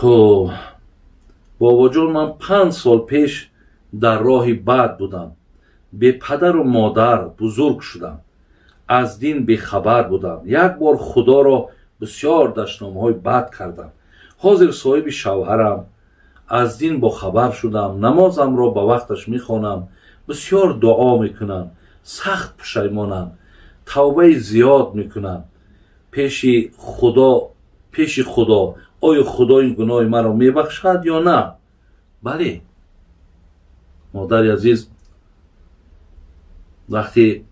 خب بابا جون، من 5 سال پیش در راه بد بودم. به پدر و مادر بزرگ شدم. از دین بیخبر بودم. یک بار خدا را بسیار دشنامهای بد کردم. حاضر صاحب شوهرم. از دین با خبر شدم. نمازم را به وقتش میخوانم. بسیار دعا میکنم. سخت پشیمانم. توبه زیاد میکنم پیش خدا. آیا خدا این گناه مرا میبخشد یا نه؟ بله مادر عزیز، وقتی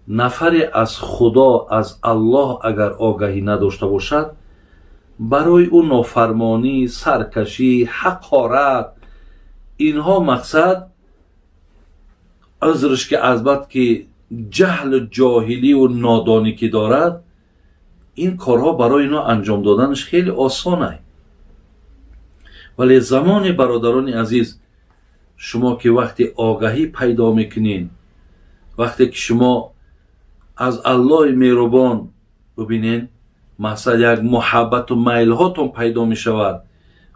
نفری از خدا، از الله اگر آگاهی نداشته باشد، برای او نافرمانی، سرکشی، حقارت، اینها مقصد ازرش که البته که جهل، جاهلی و نادانی که دارد، این کارها برای اینا انجام دادنش خیلی آسانه. ولی زمان برادران عزیز، شما که وقتی آگاهی پیدا میکنین، وقتی که شما از الله مهربان ببینین، مثلا یک محبت و میل هاتون پیدا می شود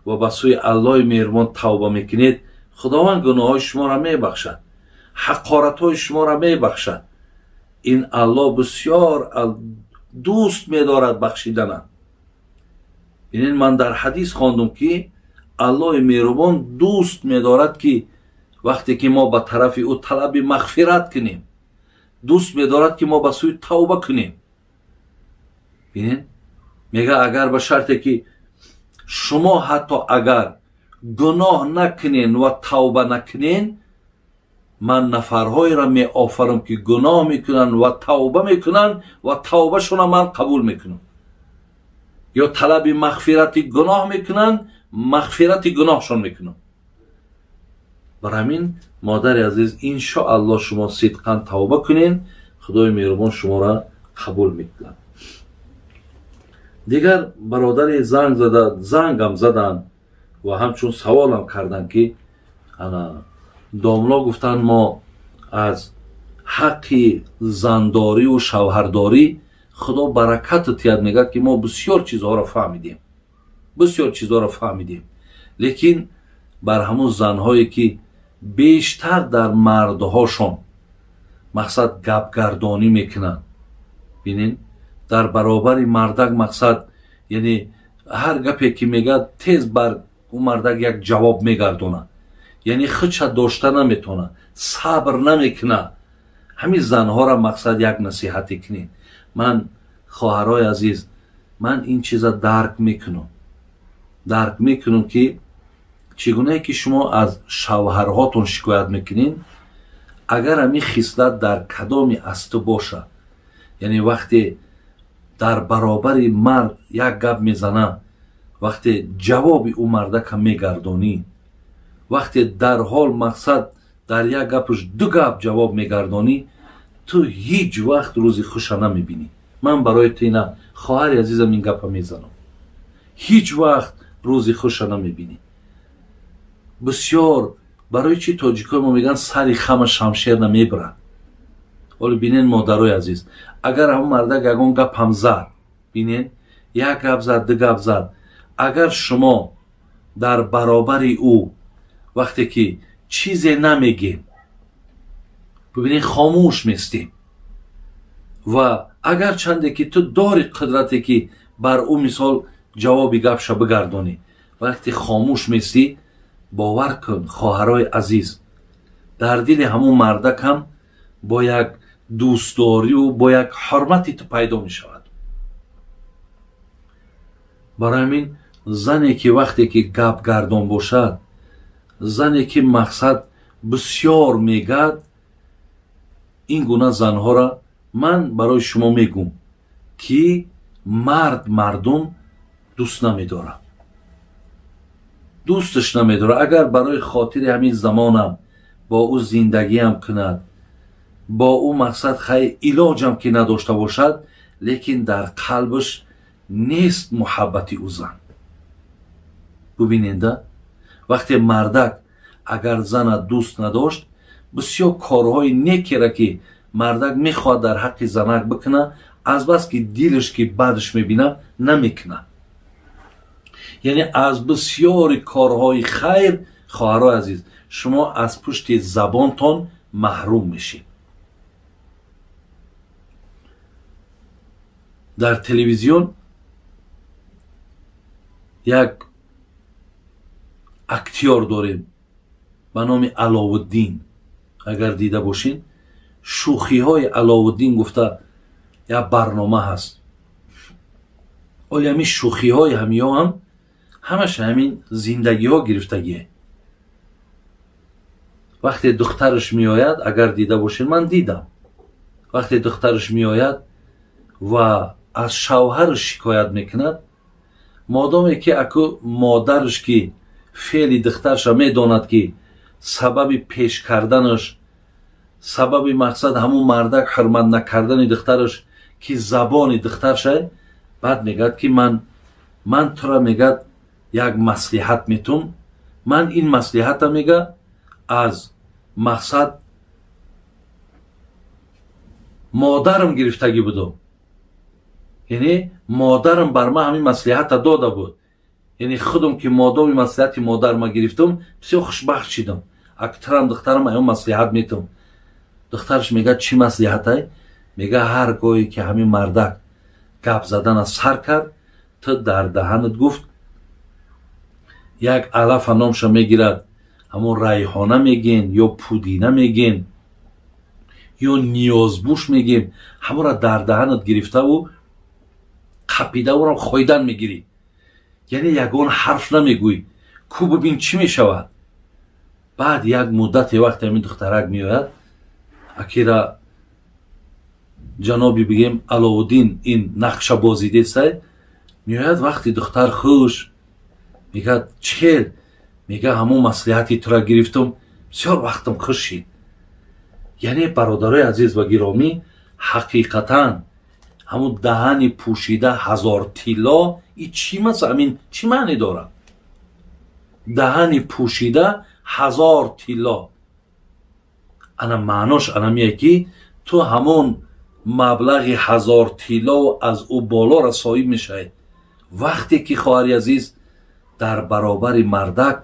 و به سوی الله مهربان توبه میکنید، خداوند گناه های شما را می بخشد، حقارت های شما را می بخشد. این الله بسیار دوست می دارد بخشیدن. ببینید من در حدیث خواندم که الله مهربان دوست می دارد که وقتی که ما به طرف او طلب مغفرت کنیم، دوست می دارد که ما به سوی توبه کنیم. ببینید میگه اگر به شرطی که شما حتی اگر گناه نکنین و توبه نکنین، من نفرهایی را می آفرم که گناه میکنن و توبه میکنن و توبه شون من قبول میکنم. یا طلب مغفرت گناه میکنن، مغفرت گناهشون میکنم. برای همین مادر عزیز، انشاءالله شما صدقاً توبه کنین، خدای مهربان شما را قبول میکنه. دیگر برادر زنگم زدن و همچون سوالم کردن که داملا گفتن ما از حق زنداری و شوهرداری خدا برکت تیاد میگه که ما بسیار چیزها را فهمیدیم، لیکن بر همون زنهایی که بیشتر در مردهاشون مقصد گپگردانی میکنن، بینین در برابر مردک مقصد یعنی هر گپی که میگه تیز بر اون مردک یک جواب میگردونه، یعنی خودش داشته نمیتونه، صبر نمیکنه. همین زنها را مقصد یک نصیحتی کنین. من خواهرای عزیز، من این چیزا درک میکنم که چگونه که شما از شوهرهاتون شکایت میکنین، اگر همین خصلت در کدام است باشه، یعنی وقتی در برابر مرد یک گپ میزنه، وقتی جواب او مردک میگردانی، وقتی در حال مقصد در یک گپش دو گپ جواب میگردانی، تو هیچ وقت روزی خوش نمیبینی. من برای تینا خواهر عزیزم این گپ میزنم، هیچ وقت روزی خوش نمیبینی. بسیار برای چی تاجیکای ما میگن سری خم شمشیر نمیبرن. ولی بینین مادرای عزیز، اگر همون مردک یگان گپ هم زد، بینین یک گپ زد، دو گپ زد، اگر شما در برابر او وقتی که چیزی نمیگین، ببینین خاموش میستیم، و اگر چنده که تو داری قدرتی که بر او مثال جوابی گپشو بگردانی، وقتی خاموش میستی، باور کن خواهرای عزیز، در دل همون مردک هم با یک دوستداری و با یک حرمتی تو پیدا می شود. برای همین زنی که وقتی که گپ گردان باشد، زنی که مقصد بسیار میگد، این گونه زنها را من برای شما میگم که مردم دوست نمیداره، دوستش نمیداره. اگر برای خاطر همین زمانم با او زندگی هم کند، با او مقصد خیلی علاجم که نداشته باشد، لیکن در قلبش نیست محبتی او زن. ببینید وقتی مردک اگر زن دوست نداشت، بسیار کارهای نیکی را که مردک میخواد در حق زنک بکنه، از بس که دیلش که بعدش میبینه نمیکنه. یعنی از بسیار کارهای خیر خواهرای عزیز شما از پشت زبانتان محروم میشید. در تلویزیون یک اکتیور داریم به نام علاءالدین، اگر دیده باشین شوخی های علاءالدین گفته یک برنامه هست. ولی همین شوخی های هم همش همین زندگی ها گرفتگیه. وقتی دخترش می آید، اگر دیده باشین، من دیدم، وقتی دخترش می آید و از شوهرش شکایت میکند، مادامی که اکو مادرش که فعلی دخترش می داند که سبب پیش کردنش، سبب مقصد همون مردک حرمت نکردن دخترش که زبان دخترشه، بعد میگد که من تو را میگد یک مصلحت میتون، من این مصلحت میگه از مقصد مادرم گرفتگی بودم، یعنی مادرم بر من همین مصلحت داده بود، یعنی خودم که مادام مصلحت مادر ما گرفتم بسیار خوشبخت شدم. اکترم دخترم ایون مصلحت میتون. دخترش میگه چی مصلحته؟ میگه هر گاهی که همین مردک گپ زدن از سر کرد، تو در دهنت گفت یک علف نامش میگیرد، همون ریحانه میگین یا پودینه میگین یا نیازبوش میگیم، همون را در دهنت گرفته و قپیده و را خویدن میگیری، یعنی یگان حرف نمیگوی. کو ببین چی میشود. بعد یک مدت وقت همین دخترک میآید، اکیرا جنابی بگیم علاءالدین این نقشه بازیده سه میآید، وقتی دختر خوش میگه چیل، میگه همون مصلحتی تو را گرفتم، بسیار وقتم خوش شد. یعنی برادرای عزیز و گرامی، حقیقتا همون دهن پوشیده هزار تیلا، این چی مثل همین چی معنی داره؟ دهن پوشیده هزار تیلا، انا معناش انا میگه که تو همون مبلغ هزار تیلا و از او بالا را صاحب میشه. وقتی که خواهر عزیز در برابر مردک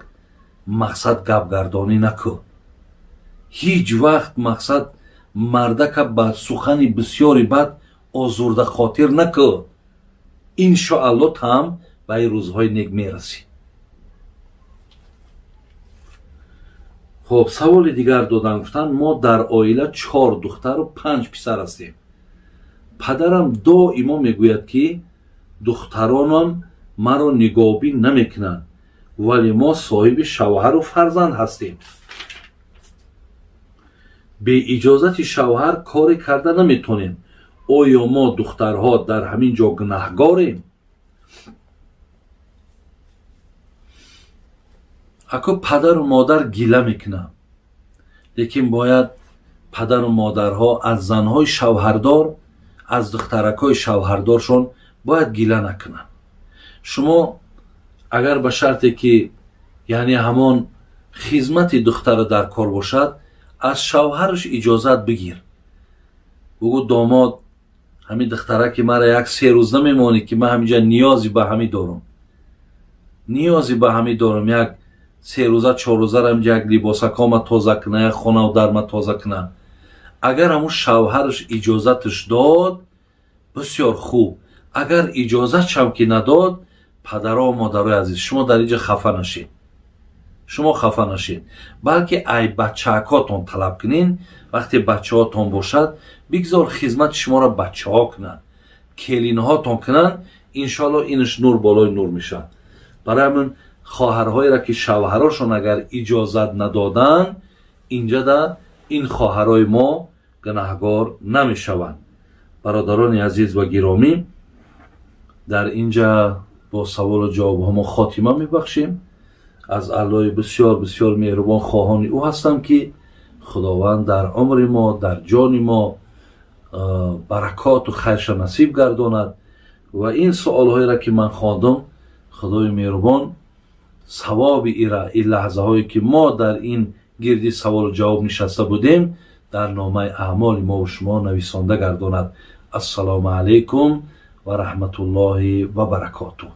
مقصد گپگردانی نکن، هیچ وقت مقصد مردک با سخنی بسیاری بد آزرده خاطر نکن. انشاءالله هم به این روزهای نیک میرسی. خب سوال دیگر دادن، گفتن ما در عائله 4 دختر و 5 پسر هستیم. پدرم دائما میگوید که دخترانم مرا نگاهبین نمیکنند، ولی ما صاحب شوهر و فرزند هستیم. به اجازت شوهر کاری کرده نمیتونیم. آیا ما دخترها در همین جا گناهگاریم؟ اکو پدر و مادر گیله میکنن، لیکن باید پدر و مادرها از زنهای شوهردار، از دخترکای شوهردارشون باید گیله نکنن. شما اگر به شرطی که یعنی همون خدمت دختر در کار باشد، از شوهرش اجازت بگیر، بگو داماد همین دخترک مرا یک 3 روز نمیمانی که من همینجا نیازی به همی دارم، یک 3 روزه 4 روزه را همینجا یک لباسکام تازه کنه، یک خانه و درم تازه کنه. اگر همون شوهرش اجازتش داد بسیار خوب، اگر اجازت هم که نداد، پدرها و مادرای عزیز شما در اینجا خفه نشید، بلکه ای بچه‌هاتون طلب کنین. وقتی بچه‌هاتون باشد بگذار خدمت شما را بچه‌ها کنن، کلین‌هاتون کنن، انشالله اینش نور بالای نور میشه. برای همین خواهرهایی را که شوهراشون اگر اجازت ندادن، اینجا در این خواهرای ما گناهگار نمیشوند. برادران عزیز و گرامی، در اینجا با سوال و جواب ما خاتمه میبخشیم. از الله بسیار بسیار مهربان خواهان او هستم که خداوند در عمر ما، در جان ما برکات و خیرش نصیب گرداند و این سوال هایی را که من خواندم، خدای مهربان ثواب این لحظه هایی که ما در این گردی سوال و جواب نشسته بودیم در نامه اعمال ما و شما نویسنده گرداند. السلام علیکم و رحمت الله و برکاته.